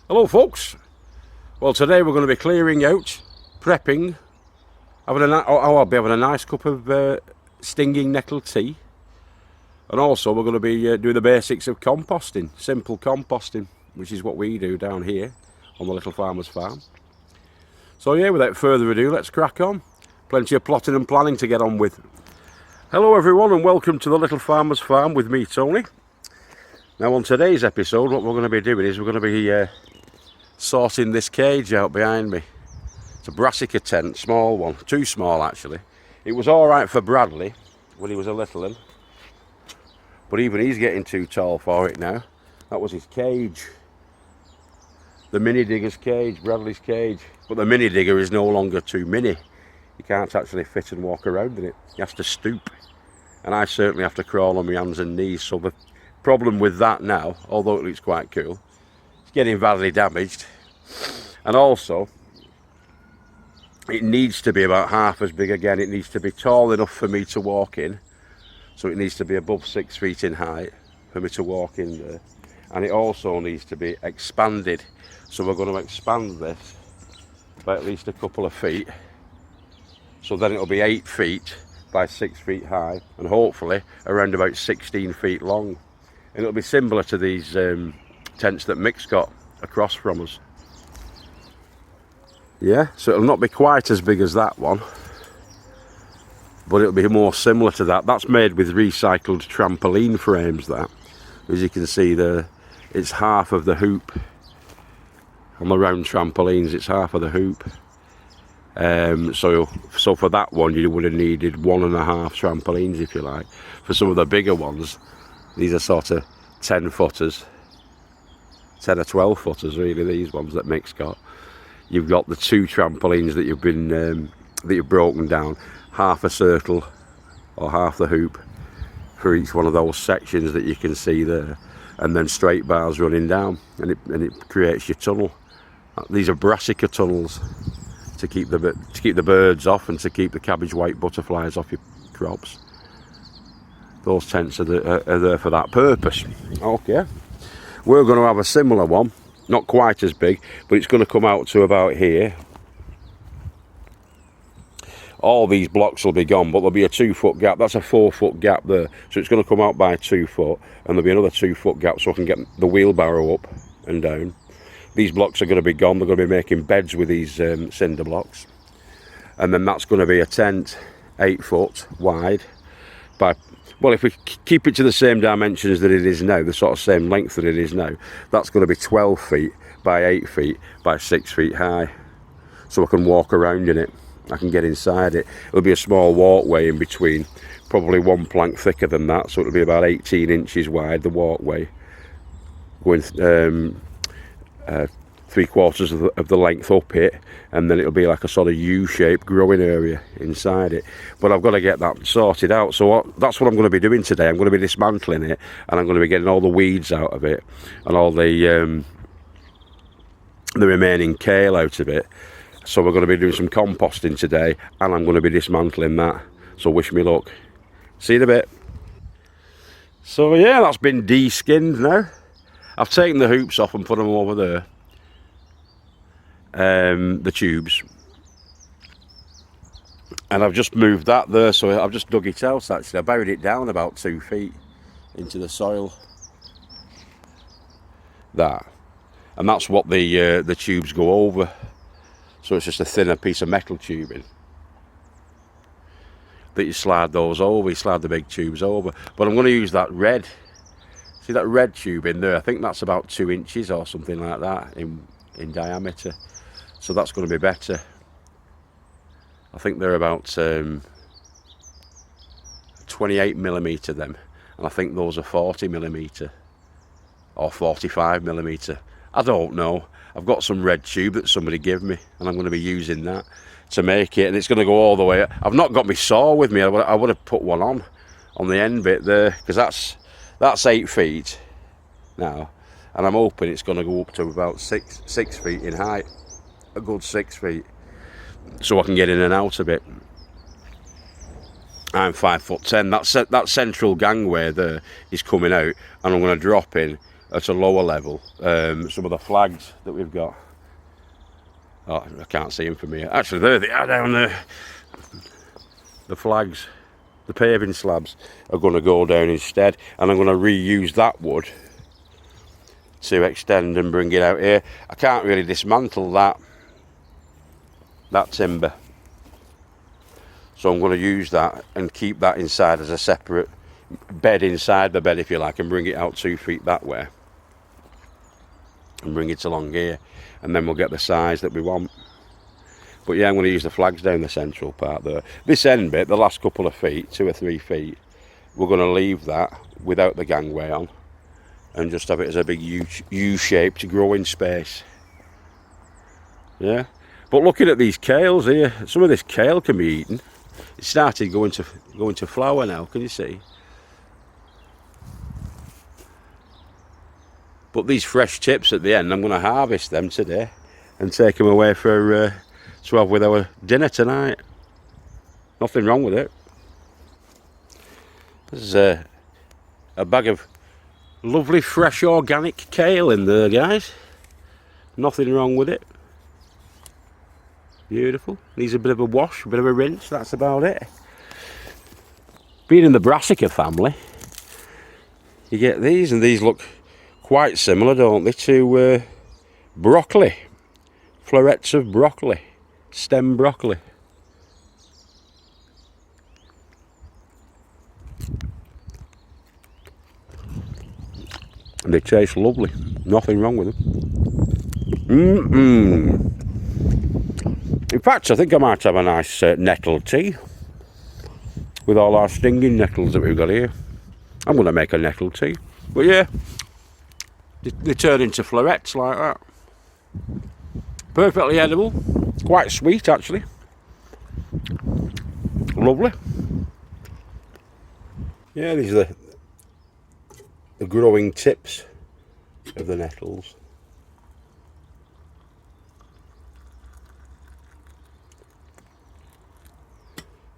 Hello folks, well today we're going to be clearing out, prepping, I'll be having a nice cup of stinging nettle tea, and also we're going to be doing the basics of composting, simple composting, which is what we do down here on the Little Farmer's Farm. So yeah, without further ado, let's crack on. Plenty of plotting and planning to get on with. Hello everyone and welcome to the Little Farmer's Farm with me, Tony. Now on today's episode what we're going to be doing is we're going to be sorting this cage out behind me. It's a brassica tent, small one, too small actually. It was alright for Bradley when he was a little one, but even he's getting too tall for it now. That was his cage, the mini digger's cage, Bradley's cage. But the mini digger is no longer too mini. He can't actually fit and walk around in it. He has to stoop, and I certainly have to crawl on my hands and knees. So the problem with that now, although it looks quite cool, it's getting badly damaged, and also it needs to be about half as big again. It needs to be tall enough for me to walk in, so it needs to be above 6 feet in height for me to walk in there, and it also needs to be expanded. So we're going to expand this by at least a couple of feet, so then it'll be 8 feet by 6 feet high, and hopefully around about 16 feet long, and it'll be similar to these tents that Mick's got across from us. Yeah, so it'll not be quite as big as that one, but it'll be more similar to that. That's made with recycled trampoline frames, that. As you can see there, it's half of the hoop. On the round trampolines, it's half of the hoop. So for that one, you would have needed 1.5 trampolines, if you like. For some of the bigger ones, these are sort of 10 footers, 10 or 12 footers really, these ones that Mick's got. You've got the 2 trampolines that you've broken down, half a circle or half the hoop for each one of those sections that you can see there, and then straight bars running down, and it creates your tunnel. These are brassica tunnels to keep the birds off and to keep the cabbage white butterflies off your crops. Those tents are there for that purpose. Okay, we're going to have a similar one, not quite as big, but it's going to come out to about here. All these blocks will be gone, but there'll be a 2-foot gap. That's a 4-foot gap there, so it's going to come out by 2 foot, and there'll be another 2-foot gap so I can get the wheelbarrow up and down. These blocks are going to be gone. They're going to be making beds with these cinder blocks, and then that's going to be a tent 8 foot wide by, well, if we keep it to the same dimensions that it is now, the sort of same length that it is now, that's going to be 12 feet by 8 feet by 6 feet high, so I can walk around in it. I can get inside it. It'll be a small walkway in between, probably 1 plank thicker than that, so it'll be about 18 inches wide, the walkway, going 3/4 of the length up it, and then it'll be like a sort of U-shaped growing area inside it. But I've got to get that sorted out, so that's what I'm going to be doing today. I'm going to be dismantling it, and I'm going to be getting all the weeds out of it and all the remaining kale out of it. So we're going to be doing some composting today, and I'm going to be dismantling that, so wish me luck. See you in a bit. So yeah, that's been de-skinned now. I've taken the hoops off and put them over there, the tubes, and I've just moved that there, so I've just dug it out actually. I buried it down about 2 feet into the soil, and that's what the tubes go over. So it's just a thinner piece of metal tubing that you slide those over, you slide the big tubes over. But I'm going to use that red, see that red tube in there, I think that's about 2 inches or something like that in diameter. So that's going to be better. I think they're about 28mm them, and I think those are 40mm or 45mm. I don't know. I've got some red tube that somebody gave me, and I'm going to be using that to make it, and it's going to go all the way. I've not got my saw with me. I would have put one on the end bit there, because that's 8 feet now, and I'm hoping it's going to go up to about 6 feet in height, a good 6 feet, so I can get in and out of it. I'm 5'10". That central gangway there is coming out, and I'm going to drop in at a lower level. Some of the flags that we've got, oh, I can't see them from here. Actually, there they are down there. The flags, the paving slabs are going to go down instead, and I'm going to reuse that wood to extend and bring it out here. I can't really dismantle that timber, so I'm going to use that and keep that inside as a separate bed inside the bed, if you like, and bring it out 2 feet that way and bring it along here, and then we'll get the size that we want. But yeah, I'm going to use the flags down the central part there. This end bit, the last couple of feet, 2 or 3 feet, we're going to leave that without the gangway on and just have it as a big U-shaped growing space. Yeah, but looking at these kales here, some of this kale can be eaten. It started going to flower now, can you see? But these fresh tips at the end, I'm going to harvest them today and take them away for to have with our dinner tonight. Nothing wrong with it. There's a bag of lovely fresh organic kale in there, guys. Nothing wrong with it. Beautiful. Needs a bit of a wash, a bit of a rinse, that's about it. Being in the brassica family, you get these, and these look quite similar, don't they, to broccoli. Florets of broccoli. Stem broccoli. And they taste lovely. Nothing wrong with them. In fact, I think I might have a nice nettle tea with all our stinging nettles that we've got here. I'm going to make a nettle tea. But yeah, they turn into florets like that. Perfectly edible. Quite sweet, actually. Lovely. Yeah, these are the growing tips of the nettles.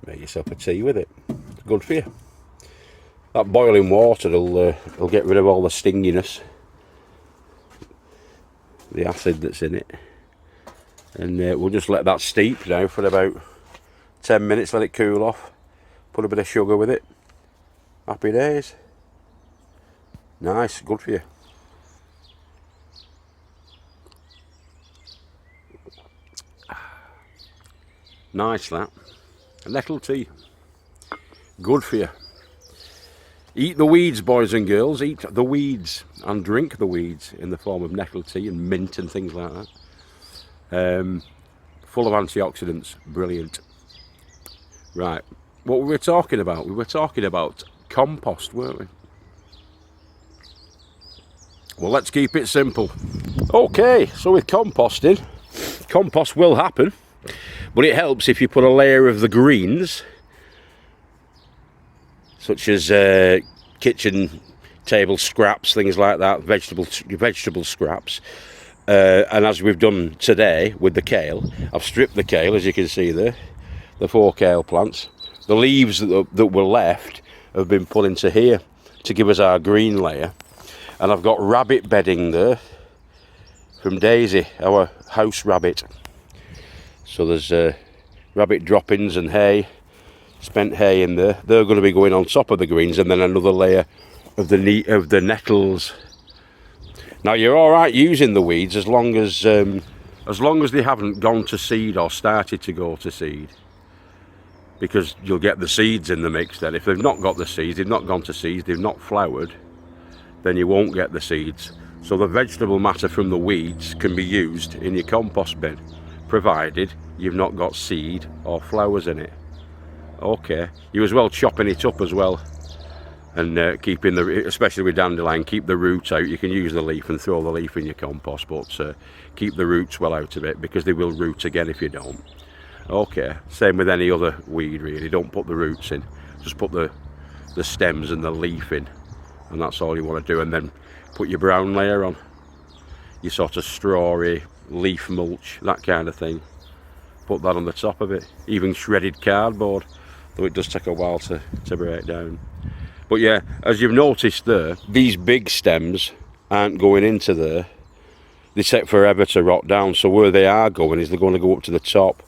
Make yourself a tea with it. It's good for you. That boiling water will get rid of all the stinginess, the acid that's in it. And we'll just let that steep now for about 10 minutes, let it cool off. Put a bit of sugar with it. Happy days. Nice, good for you. Nice that. A nettle tea. Good for you. Eat the weeds, boys and girls. Eat the weeds and drink the weeds in the form of nettle tea and mint and things like that. Full of antioxidants. Brilliant. Right. What were we talking about? We were talking about compost, weren't we? Well, let's keep it simple. Okay, so with composting, compost will happen, but it helps if you put a layer of the greens, such as kitchen table scraps, things like that, vegetable scraps. And as we've done today with the kale, I've stripped the kale, as you can see there, the 4 kale plants. The leaves that were left have been put into here to give us our green layer. And I've got rabbit bedding there from Daisy, our house rabbit. So there's rabbit droppings and hay, spent hay in there. They're going to be going on top of the greens, and then another layer of the nettles. Now you're all right using the weeds as long as they haven't gone to seed or started to go to seed, because you'll get the seeds in the mix then. If they've not got the seeds, they've not gone to seeds, they've not flowered, then you won't get the seeds. So the vegetable matter from the weeds can be used in your compost bin, provided you've not got seed or flowers in it. Okay, you as well chopping it up as well, and keeping especially with dandelion, keep the roots out. You can use the leaf and throw the leaf in your compost, but keep the roots well out of it, because they will root again if you don't. Okay, same with any other weed really. Don't put the roots in, just put the stems and the leaf in, and that's all you want to do. And then put your brown layer on, your sort of strawy leaf mulch, that kind of thing. Put that on the top of it, even shredded cardboard, though it does take a while to break down. But yeah, as you've noticed there, these big stems aren't going into there, they take forever to rot down. So where they are going is they're going to go up to the top,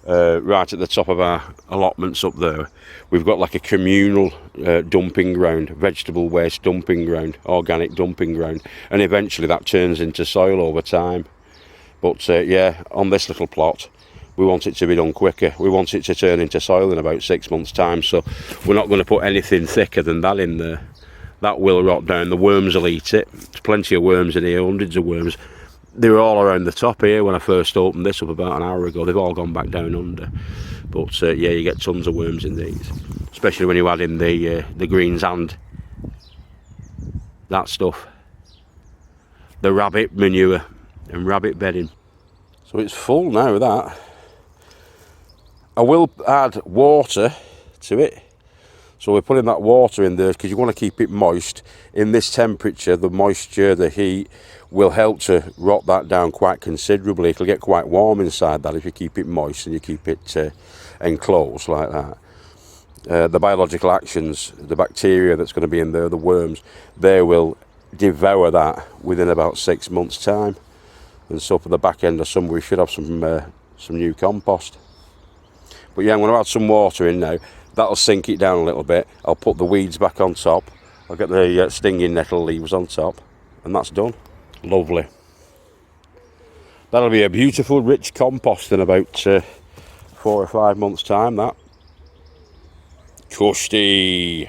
right at the top of our allotments up there. We've got like a communal dumping ground, vegetable waste dumping ground, organic dumping ground, and eventually that turns into soil over time. But yeah, on this little plot, we want it to be done quicker. We want it to turn into soil in about 6 months' time, so we're not going to put anything thicker than that in there. That will rot down. The worms will eat it. There's plenty of worms in here, hundreds of worms. They were all around the top here when I first opened this up about an hour ago. They've all gone back down under. But yeah, you get tons of worms in these, especially when you add in the greens and that stuff. The rabbit manure and rabbit bedding. So it's full now, that. I will add water to it. So we're putting that water in there because you want to keep it moist. In this temperature, the moisture, the heat will help to rot that down quite considerably. It'll get quite warm inside that if you keep it moist and you keep it enclosed like that. The biological actions, the bacteria that's going to be in there, the worms, they will devour that within about 6 months' time. And so for the back end of summer, we should have some new compost. But yeah, I'm going to add some water in now. That'll sink it down a little bit. I'll put the weeds back on top. I'll get the stinging nettle leaves on top. And that's done. Lovely. That'll be a beautiful, rich compost in about 4 or 5 months' time, that. Custy.